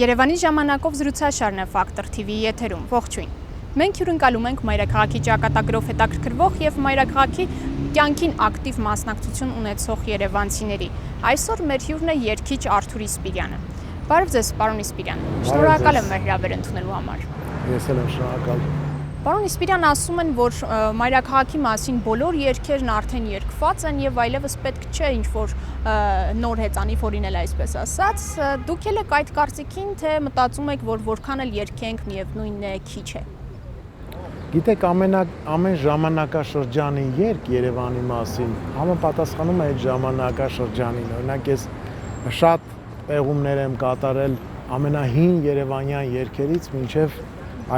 Երևանի ժամանակով զրուցաշարն է Ֆակտոր TV-ի եթերում, ողջույն։ Մենք հյուրընկալում ենք մայրաքաղաքի ճակատագրով հետաքրքրվող և մայրաքաղաքի կյանքին ակտիվ մասնակցություն ունեցող երևանցիների։ Այսօր մեր հյուրն է երգիչ Արթուր Իսպիրյանը։ Բարև ձեզ, պարոն Իսպիրյան, շնորհակալ եմ մեր հրավեր ընդունելու համար։ Ես էլ եմ շնորհակալ։ Պարոն Իսպիրյան, ասում են, որ մայրաքաղաքի մասին բոլոր երգերն արդեն երգված են եւ այլևս պետք չէ ինչ-որ նոր հեծանի ֆորինել, այսպես ասած։ Դուք էլ եք այդ կարծիքին, թե մտածում եք, որ որքան էլ երգենք, միևնույնն է, քիչ է։ Գիտեք, ամեն ժամանակաշրջանի երգ Երևանի մասին համապատասխանում է այդ ժամանակաշրջանին։ Օրինակ, ես շատ պեղումներ եմ կատարել ամենահին երևանյան երգերից մինչև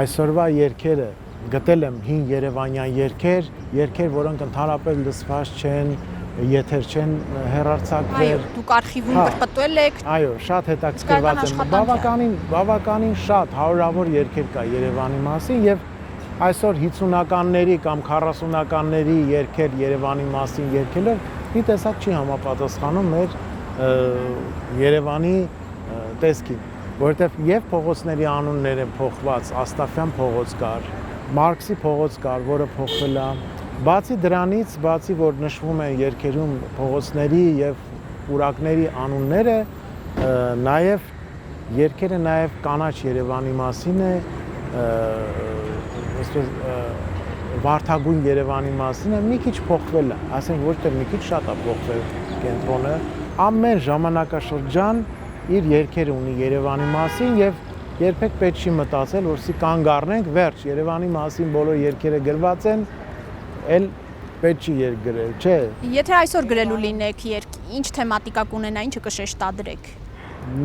այսօրվա երգերը։ Գտել եմ հին երևանյան երգեր, որոնք ընդհանրապես լսված չեն, եթեր չեն հեռարձակվել։ Այո, դուք արխիվում կրպտել եք։ Այո, շատ հետաքրքրված եմ։ Բավականին շատ հարյուրավոր երգեր կա Երևանի մասին եւ այսօր 50-ականների կամ 40-ականների երգեր Երևանի մասին երգելով մի տեսակ չի համապատասխանում մեր Երևանի տեսքին, որովհետեւ եւ փողոցների անուններ են փոխված, Աստաֆյան փողոց կար, Մարքսի փողոց կար, որը փոխվել է։ Բացի դրանից, բացի որ նշվում են երգերում փողոցների եւ պուրակների անունները, նաեւ երգերը նաեւ կանաչ Երևանի մասին է, այսպես վարդագույն Երևանի մասին է, մի քիչ փոխվել է, ասենք ոչ թե մի քիչ, շատ է փոխվել կենտրոնը։ Ամեն ժամանակաշրջան իր երգերը ունի Երևանի մասին եւ երբեք պետք չի մտածել, որսի կանգ առնենք, վերջ, Երևանի մասին բոլոր երգերը գրված են, էլ պետք չի երգ գրել, չէ։ Եթե այսօր գրելու լինեք երգ, ինչ թեմատիկա կունենա, ինչը կշեշտադրեք։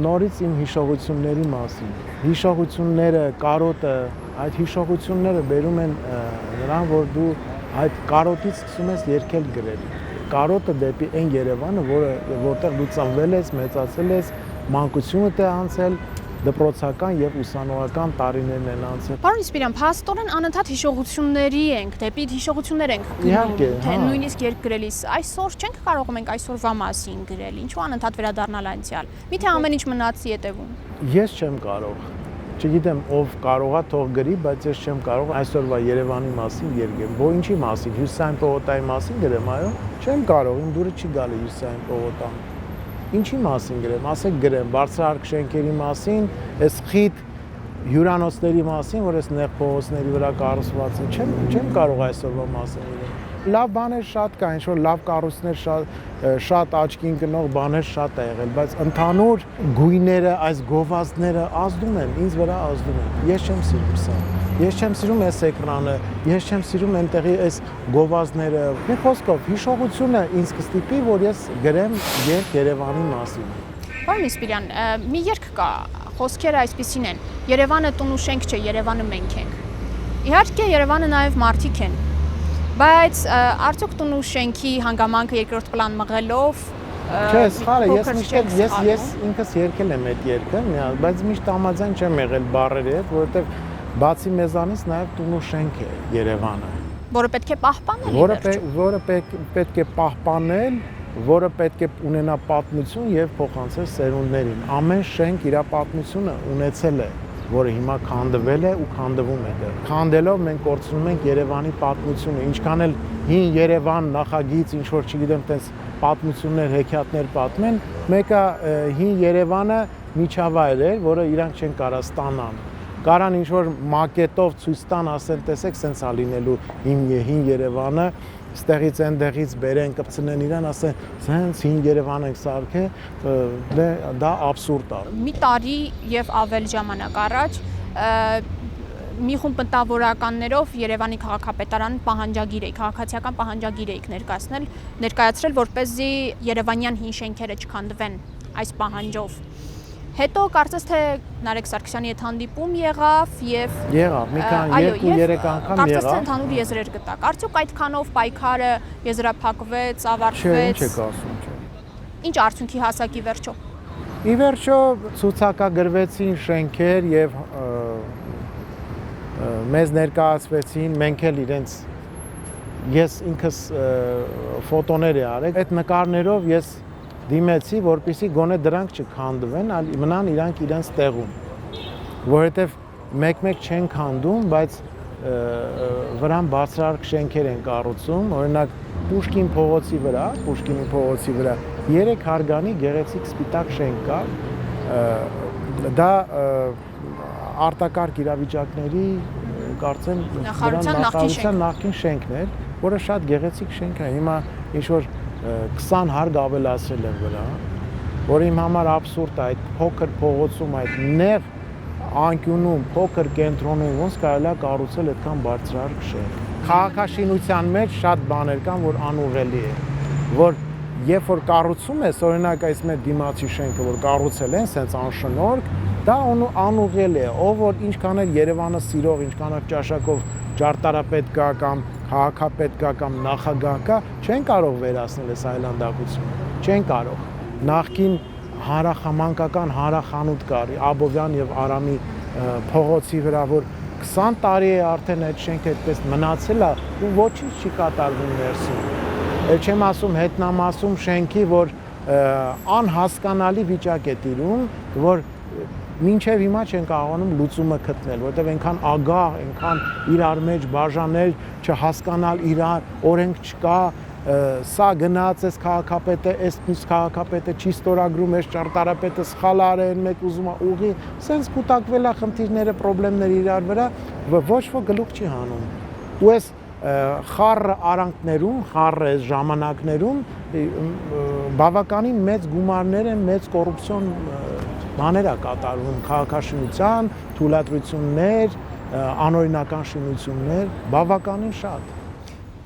Նորից իմ հիշողությունների մասին։ Հիշողությունները, կարոտը, այդ հիշողությունները բերում են նրան, որ դու այդ կարոտից սկսում ես երգել գրել։ Կարոտը դեպի այն Երևանը, որտեղ դու ծնվել ես, մեծացել ես, մանկությունդ է անցել, դպրոցական եւ ուսանողական տարիներն են անցել։ Պարոն Իսպիրյան, փաստորեն անընդհատ հիշողությունների ենք, դեպի հիշողություններ ենք գնում, թե նույնիսկ երգ գրելիս այսօր չենք կարող մենք այսօրվա մասին գրել, ինչու անընդհատ վերադառնալ անցյալ։ Միթե ամեն ինչ մնացի հետևում։ Ես չեմ կարող։ Չգիտեմ ով կարողա թող գրի, բայց ես չեմ կարող այսօրվա Երևանի մասին երգել։ Ոչ ինչի մասին, Հյուսիսային պողոտայի մասին գրեմ, այո։ Չեմ կարող, իմ դուրը չի գալի Հյուսիսային պողոտան։ Ինչի մասին գրեմ, ասեք գրեմ, բարձրահարկ շենքերի մասին, այս խիտ հյուրանոցների մասին, որ այս նեղ փողոցների վրա կառուցված են, չեմ կարող այսօրվա մասին գրել։ Լավ բաներ շատ կա, ինչ որ լավ կառույցներ, շատ աչքին կնող բաներ շատ է եղել, բայց ընդհանուր գույները, այս գովազդները ազդում են, ինձ վրա ազդում են։ Ես չեմ սիրում սա։ Ես չեմ սիրում այս էկրանը, ես չեմ սիրում այնտեղի այս գովազդները։ Մի խոսքով, հիշողությունը ինձ կստիպի, որ ես գրեմ երգ Երևանի մասին։ Պարոն Իսպիրյան, մի երգ կա, խոսքերը այսպիսին են. Երևանը տուն ու շենք չէ, Երևանը մենք ենք։ Իհարկե Երևանը նաև մարդիկ են, բայց արդյոք տուն ու շենքի հանգամանքը երկրորդ պլան մղելով Չէ, սխալ է, ես ինքս երգել եմ այդ երգը, բայց միշտ համաձայն չեմ եղել բառերի հետ, որովհետև բացի մեզանից նաև տուն ու շենք է Երևանը, որը պետք է պահպանել, որը պետք է պահպանել, որը պետք է ունենա պատմություն եւ փոխանցել սերունդներին։ Ամեն շենք իր պատմությունը ունեցել է, որը հիմա քանդվել է ու քանդվում է դեռ։ Քանդելով մենք կորցնում ենք Երևանի պատմությունը, ինչքան էլ հին Երևան նախագիծ, ինչ որ չգիտեմ, տես պատմություններ, հեքիաթներ պատմեն, մեկը հին Երևանը միջավայր էր, որը իրանք չեն կարա ստանան։ Կարան ինչ որ մակետով ցույց տան, ասեն, տեսեք, սենց է լինելու հին Երևանը, ստեղից այնտեղից բերեն, կպցնեն իրան, ասեն, սենց հին Երևան ենք սարքել, դա աբսուրդ է։ Մի տարի եւ ավել ժամանակ առաջ մի խումբ մտավորականներով Երևանի քաղաքապետարան քաղաքացիական պահանջագիր էիք ներկայացրել, որպեսզի երևանյան հին շենքերը չքանդվեն այս պահանջով։ Հետո կարծես թե Նարեկ Սարգսյանի հետ հանդիպում եղավ եւ մի քանի 2-3 անգամ եղավ։ Կարծես թե ընդհանուր եզրեր գտակ։ Արդյոք այդքանով պայքարը եզրափակվեց, ավարտվեց։ Չէ, չեք ասում, չէ։ Ինչ արդյունքի հասակ ի վերջո։ Ի վերջո ցուցակագրվեցին շենքեր եւ մեզ ներկայացվեցին, մենք էլ իրենց ես ինքս ֆոտոներ եմ արել։ Այդ նկարներով ես դիմեցի, որպեսզի գոնե դրանք չքանդվեն, մնան իրանք իրենց տեղում։ որովհետև մեկ-մեկ չեն քանդում, բայց վրան բարձրարկ շենքեր են կառուցում, օրինակ Պուշկին փողոցի վրա 3 հարգանի գեղեցիկ սպիտակ շենք կա, դա արտակարգ իրավիճակների կարծեմ նախարարության նախկին շենքն էր, որը շատ գեղեցիկ շենք է, հիմա ինչ-որ 20 հարկ ավելացրել են վրա, որը իմ համար աբսուրդ է, այդ փոքր փողոցում, այդ նեղ անկյունում, փոքր կենտրոնում ոնց կարելի է կառուցել այդքան բարձրարկ շենք։ Քաղաքաշինության մեջ շատ բաներ կան, որ անուղղելի է, որ երբ որ կառուցում ես, օրինակ այս մեր դիմացի շենքը, որ կառուցել են, սենց անշնորհք, դա անուղղելի է, ով որ ինչքան էլ Երևանը սիրող, ինչքան էլ ճաշակով ճարտարապետ կա կամ քաղաքապետ կա կամ նախագահ կա, չեն կարող վերացնել այս այլանդակությունը, չեն կարող։ Նախկին հանրախմանկական հանրախանութ կար Աբովյան եւ Արամի փողոցի վրա, որ 20 տարի է արդեն այդ շենքը այդպես մնացել է ու ոչինչ չի կատարվում ներսում։ Էլ չեմ ասում հետնամասում շենքի, որ անհասկանալի վիճակ է տիրում, որ մինչև հիմա չեն կարողանում լուծումը գտնել, որտեղ այնքան ագահ, այնքան իրար մեջ բաժանել, չհասկանալ իրար, օրենք չկա, սա գնաց էս քաղաքապետը, էս մյուս քաղաքապետը չի ստորագրում, էս ճարտարապետը սխալ արել, մեկ ուզում է ուղի, սենց կուտակվել է խնդիրները, խնդիրները իրար վրա, ոչ ոք գլուխ չի հանում։ Ու էս խառը արանքներում, խառը էս ժամանակներում բավականին մեծ գումարներ են, մեծ կոռուպցիոն բաներ է կատարվում, քաղաքաշինության, թույլատրություններ, անօրինական շինություններ, բավականին շատ։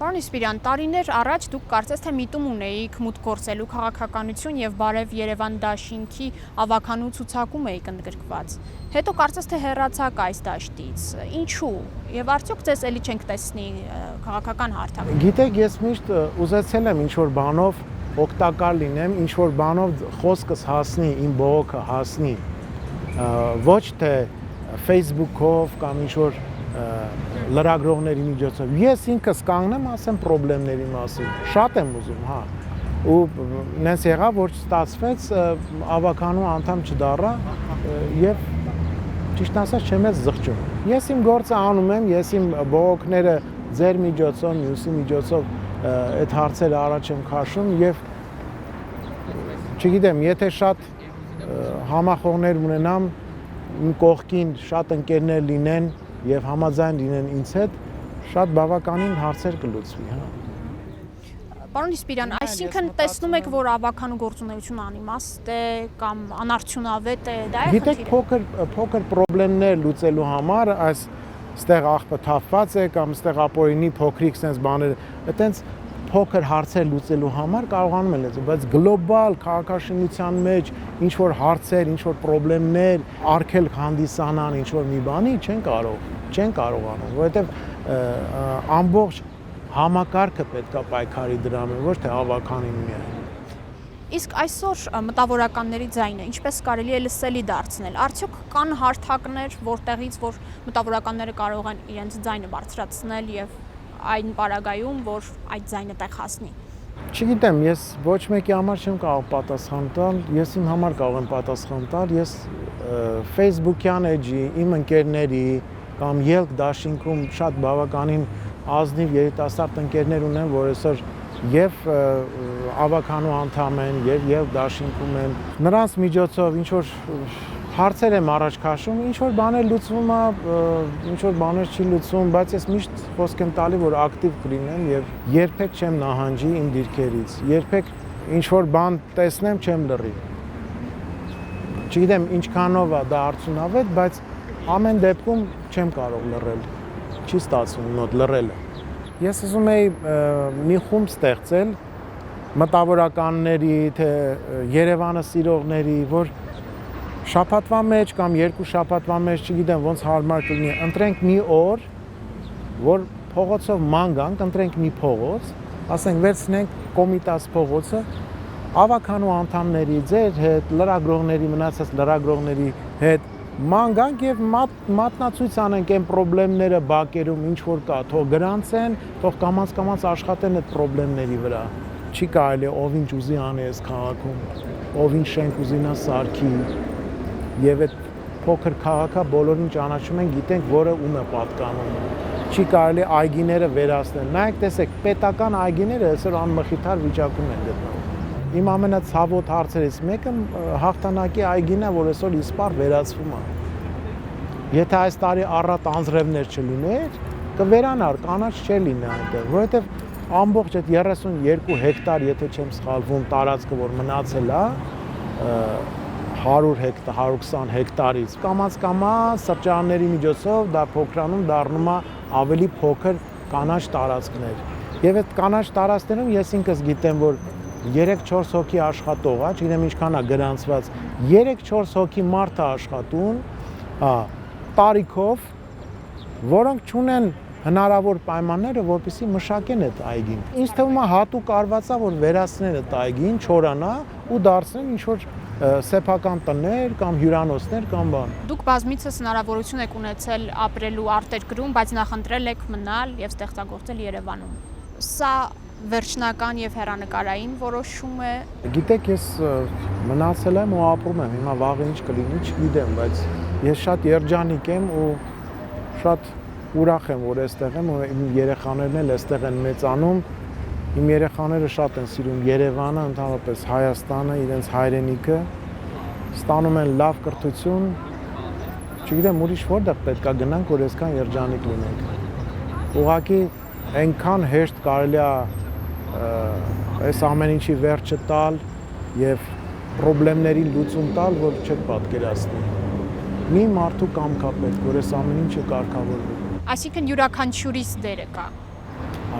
Պարոն Իսպիրյան, տարիներ առաջ դուք կարծես թե միտում ունեիք մուտք գործելու քաղաքականություն եւ Բարև Երևան դաշինքի ավականու ցուցակում էիք ընդգրկված։ Հետո կարծես թե հեռացաք այս դաշտից։ Ինչու՞։ Եվ արդյոք ձեզ էլի չենք տեսնի քաղաքական հարթակ։ Գիտեք, ես միշտ ուզեցել եմ ինչ-որ բանով օգտակար լինեմ, ինչ-որ բանով խոսքս հասնի, իմ բողոքը հասնի։ Ոչ թե Facebook-ով կամ ինչ-որ լրագրողների միջոցով։ Ես ինքս կանգնեմ, ասեմ խնդիրների մասին։ Շատ եմ ուզում, հա։ Ու նենց եղավ, որ ստացվեց ավականու անդամ չդառա եւ ճիշտ ասած չեմ ես զղջում։ Ես իմ գործը անում եմ, ես իմ բողոքները ձեր միջոցով, մյուսի միջոցով այդ հարցերը առաջ եմ քաշում եւ չգիտեմ, եթե շատ համախոհներ ունենամ, իմ կողքին շատ ընկերներ լինեն եւ համաձայն լինեն ինձ հետ, շատ բավականին հարցեր կլուծվի, հա։ Պարոն Իսպիրյան, այսինքն տեսնում եք, որ ավականու գործունեությունը անիմաստ է կամ անարդյունավետ է, դա է խնդիրը։ Գիտեք, փոքր խնդիրներ լուծելու համար այս ստեղ աղբը թափված է կամ ստեղ ապօրինի փոքրիկ sense բաներ, այտենց փոքր հարցեր լուծելու համար կարողանում են լուծել, բայց գլոբալ քաղաքաշինության մեջ ինչ որ հարցեր, ինչ որ խնդիրներ արգել հանդիսանան ինչ որ մի բանի չեն կարողանում, որովհետև ամբողջ համակարգը պետք է պայքարի դրա մեջ, ոչ թե ավականին միայն։ Իսկ այսօր մտավորականների ձայնը ինչպես կարելի է լսելի դարձնել։ Արդյոք կան հարթակներ, որտեղից որ մտավորականները կարող են իրենց ձայնը բարձրացնել եւ այն պարագայում, որ այդ ձայնը տեղ հասնի։ Չգիտեմ, ես ոչ մեկի համար չեմ կարող պատասխան տալ, ես իմ համար կարող եմ պատասխան տալ, ես Facebook-յան էջի իմ ընկերների կամ ելք դաշինքում շատ բավականին ազնիվ երիտասարդ ընկերներ ունեմ, որ այսօր եւ ավականու անդամ են, եւ ելք դաշինքում են։ Նրանց միջոցով ինչ որ հարցեր եմ առաջ քաշում, ինչ որ բաներ լուծվում է, ինչ որ բաներ չի լուծվում, բայց ես միշտ խոսք եմ տալի, որ ակտիվ կլինեմ եւ երբեք չեմ նահանջի իմ դիրքերից, երբեք ինչ որ բան տեսնեմ չեմ լռի։ Չգիտեմ ինչքանով է դա արդյունավետ, բայց ամեն դեպքում չեմ կարող լռել։ Չի ստացվում մոտ լռելը։ Ես ուզում եի մի խումբ ստեղծել մտավորականների, թե Երևանը սիրողների, որ շաբաթվա մեջ կամ երկու շաբաթվա մեջ, չգիտեմ ոնց հարմար կլինի, ընտրենք մի օր, որ փողոցով ման գանք, ընտրենք մի փողոց, ասենք վերցնենք Կոմիտաս փողոցը, ավականու անդամների, ձեր հետ, լրագրողների, մնացած լրագրողների հետ ման գանք եւ մատնացույց անենք այն խնդիրները բակերում ինչ որ կա, թող գրանցեն, թող կամաց աշխատեն այդ խնդիրների վրա։ Չի կարելի ով ինչ ուզի անի այս քաղաքում, ով ինչ շենք ուզի նա սարքի եւ այդ փոքր քաղաք է, բոլորին ճանաչում են, գիտենք, որը ում է պատկանում։ Չի կարելի այգիները վերացնել։ Նայեք, տեսեք, պետական այգիները այսօր անմխիթար վիճակում են գտնվում։ Իմ ամենացավոտ հարցերից մեկը հաղթանակի այգին է, որ այսօր իսպառ վերացվում է։ Եթե այս տարի առատ անձրևներ չլիներ, կվերանար, կանաչ չլինի այնտեղ, որովհետև ամբողջ այդ 32 հեկտար, եթե չեմ սխալվում, տարածքը, որ մնացել է, 100 հեկտար, 120 հեկտարից, կամաց սրճարանների միջոցով դա փոքրանում դառնում է ավելի փոքր կանաչ տարածքներ։ Եվ այդ կանաչ տարածքներում ես ինքս գիտեմ, որ 3-4 հոգի աշխատող է, չգիտեմ ինչքան է գրանցված, 3-4 հոգի մարդ է աշխատում, տարիքով, որոնք չունեն հնարավոր պայմանները, որպեսզի մշակեն այդ այգին։ Ինձ թվում է հատուկ արված է, որ վերացնեն այդ այգին, չորանա ու դարձնեն ինչ-որ սեփական տներ կամ հյուրանոցներ կամ բան։ Դուք բազմիցս հնարավորություն եք ունեցել ապրելու արտերկրում, բայց նախընտրել եք մնալ եւ ստեղծագործել Երևանում։ Սա վերջնական եւ հեռանկարային որոշում է։ Գիտեք, ես մնացել եմ ու ապրում եմ, հիմա վաղը ինչ կլինի, չգիտեմ, բայց ես շատ երջանիկ եմ ու շատ ուրախ եմ, որ այստեղ եմ, ու իմ երեխաներն էլ այստեղ են մեծանում։ Իմ երեխաները շատ են սիրում Երևանը, ընդհանրապես Հայաստանը, իրենց հայրենիքը, ստանում են լավ կրթություն։ Չգիտեմ, ուրիշ որտեղ պետք է գնանք, որ այսքան երջանիկ լինենք։ Ուղղակի այնքան հեշտ կարելի է այս ամեն ինչի վերջը տալ եւ խնդիրների լուծում տալ, որ չեք պատկերացնի։ Մի մարդու կամք է պետք, որ այս ամեն ինչը կարգավորվի։ Այսինքն յուրաքանչյուրիս դերը կա։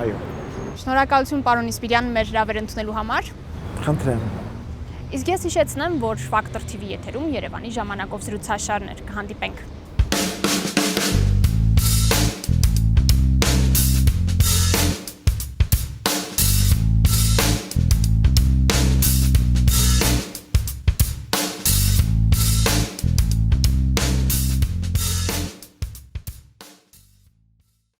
Այո։ Շնորհակալություն պարոն Իսպիրյան մեր հրավեր ընդունելու համար։ Խնդրեմ։ Իսկ ես հիշեցնեմ, որ Factor TV եթերում Երևանի ժամանակով զրուցաշարներ կհանդիպենք։